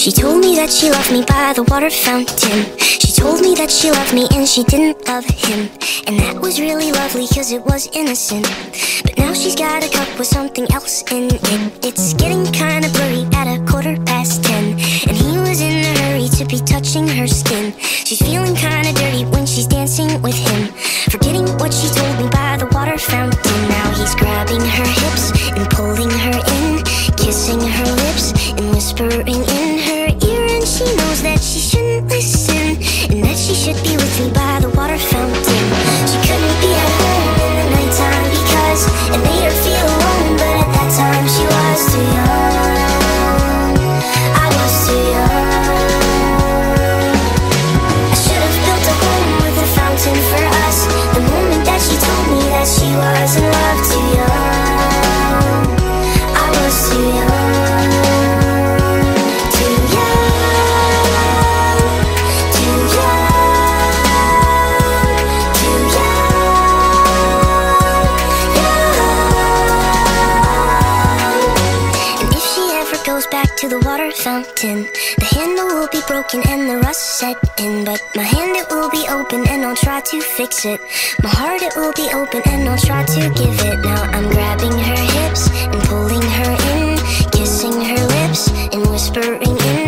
She told me that she loved me by the water fountain. She told me that she loved me and she didn't love him. And that was really lovely cause it was innocent. But now she's got a cup with something else in it. It's getting kinda blurry at 10:15. And he was in a hurry to be touching her skin. She's feeling kinda dirty when she's dancing with him, forgetting what she told me by the water fountain. Now he's grabbing her hips and pulling her in, kissing her lips and whispering in her ear. And she knows that she shouldn't listen, and that she should be with me by the water fountain. She couldn't be at home in the nighttime because it made her feel alone. But at that time she was too young. I was too young. I should have built a home with a fountain for us the moment that she told me that she was in love. Too young. I was too young. To the water fountain, the handle will be broken and the rust set in. But my hand, it will be open and I'll try to fix it. My heart, it will be open and I'll try to give it. Now I'm grabbing her hips and pulling her in, kissing her lips and whispering in